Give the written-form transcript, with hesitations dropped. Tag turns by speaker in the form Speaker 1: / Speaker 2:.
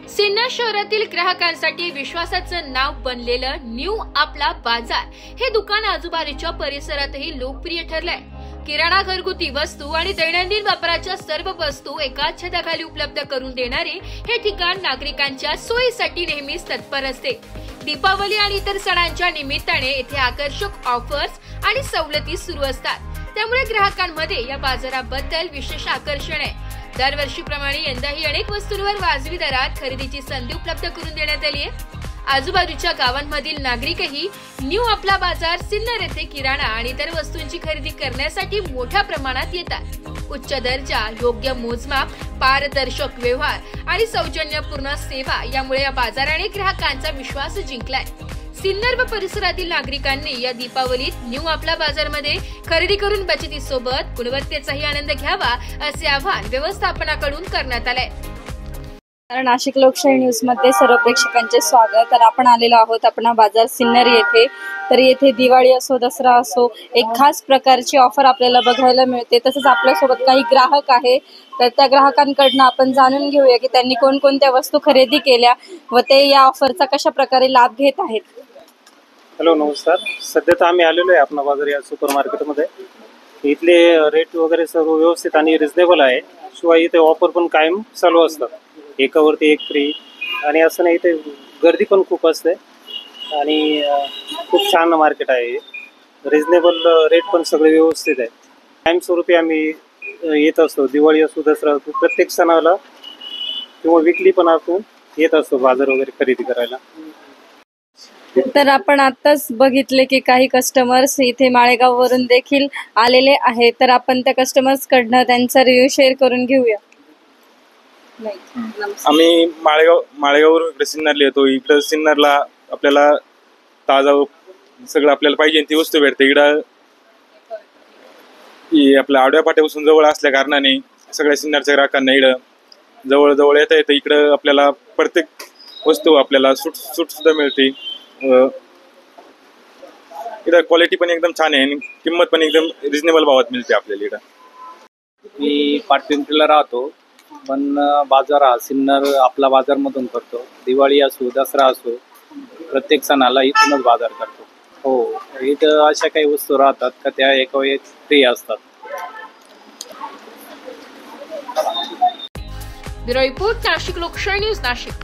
Speaker 1: सिन्नर शहरातील ग्राहकांसाठी विश्वासाचं नाव बनलेलं न्यू आपला बाजार हे दुकान आजूबाजूच्या परिसरातही लोकप्रिय ठरलंय। किराणा, घरगुती वस्तू आणि दैनंदिन वापराच्या सर्व वस्तू एकाच छताखाली उपलब्ध करून देणारे हे ठिकाण नागरिकांच्या सोयीसाठी नेहमीच तत्पर असते। दीपावली आणि इतर सणांच्या निमित्ताने येथे आकर्षक ऑफर्स आणि सवलती सुरू असतात, त्यामुळे ग्राहकांमध्ये या बाजाराबद्दल विशेष आकर्षण आहे। दरवर्षीप्रमाणे यंदाही अनेक वस्तूंवर वाजवी दरात खरेदीची संधी उपलब्ध करून देण्यात आली आहे। आजूबाजूच्या गावांमधील नागरिकही न्यू आपला बाजार सिन्नर येथे किराणा आणि इतर वस्तूंची खरेदी करण्यासाठी मोठ्या प्रमाणात येतात। उच्च दर्जा, योग्य मोजमाप, पारदर्शक व्यवहार आणि सौजन्यपूर्ण सेवा यामुळे या बाजाराने ग्राहकांचा विश्वास जिंकलाय। सिन्नर व परिसरातील नागरिकांनी या दीपावलीत न्यू आपला बाजारमध्ये खरेदी करून बचतीसोबत गुणवत्तेचाही आनंद घ्यावा असे आवाहन व्यवस्थापनाकडून करण्यात आले।
Speaker 2: नाशिक लोकशाही न्यूज मध्ये सर्व प्रेक्षकांचे स्वागत। तर आपण आलेलो आहोत आपणा बाजार सिन्नर येथे। तर येथे दिवाळी असो, दसरा असो, एक खास प्रकारची ऑफर आपल्याला बघायला मिळते। तसंच आपल्यासोबत काही ग्राहक आहे, तर त्या ग्राहकांकडून आपण जाणून घेऊया की त्यांनी कोणकोणत्या वस्तू खरेदी केल्या व ते या ऑफरचा कशा प्रकारे लाभ घेत आहेत।
Speaker 3: हॅलो, नमस्कार। सध्या तर आम्ही आलेलो आहे आपणा बाजार या सुपर मार्केटमध्ये। इथले रेट वगैरे सर्व व्यवस्थित आणि रिजनेबल आहे। शिवाय इथे ऑफर पण कायम चालू असतात, एकावरती एक फ्री। आणि असं नाही, इथे गर्दी पण खूप असते आणि खूप छान मार्केट आहे। रिजनेबल रेट पण सगळे व्यवस्थित आहे। कायमस्वरूपी आम्ही येत असतो, दिवाळी असो, दसरा असो, प्रत्येक सणाला किंवा विकली पण असो येत असतो बाजार वगैरे खरेदी करायला।
Speaker 2: तर आपण आताच बघितले की काही कस्टमर्स इथे माळेगाव वरून देखील आलेले आहेत। तर आपण त्या कस्टमर्स कडनं त्यांचा रिव्ह्यू शेअर करून घेऊया।
Speaker 4: आम्ही माळेगाववरून इकडे सिन्नरला येतो। इकडे सिन्नरला आपल्याला ताजा सगळं आपल्याला पाहिजे ती वस्तू भेटते। इकडं आपल्या आडव्या पाट्यापासून जवळ असल्या कारणाने सगळ्या सिन्नरच्या ग्राहकांना इकडं जवळ येता येतं। इकडं आपल्याला प्रत्येक वस्तू आपल्याला सूट सुद्धा मिळते। इथं क्वालिटी पण एकदम छान आहे आणि किंमत पण एकदम रिजनेबल भावात मिळते आपल्याला। इकडं
Speaker 5: मी पाटपिंपरीला राहतो, पण बाजार हा सिन्नर आपला बाजारमधून करतो। दिवाळी असो, दसरा असो, प्रत्येक सणाला इथूनच बाजार करतो। हो, इथं अशा काही वस्तू राहतात का त्या एकावर एक फ्री असतात।
Speaker 1: ब्युरो रिपोर्ट, नाशिक लोकशाही न्यूज, नाशिक।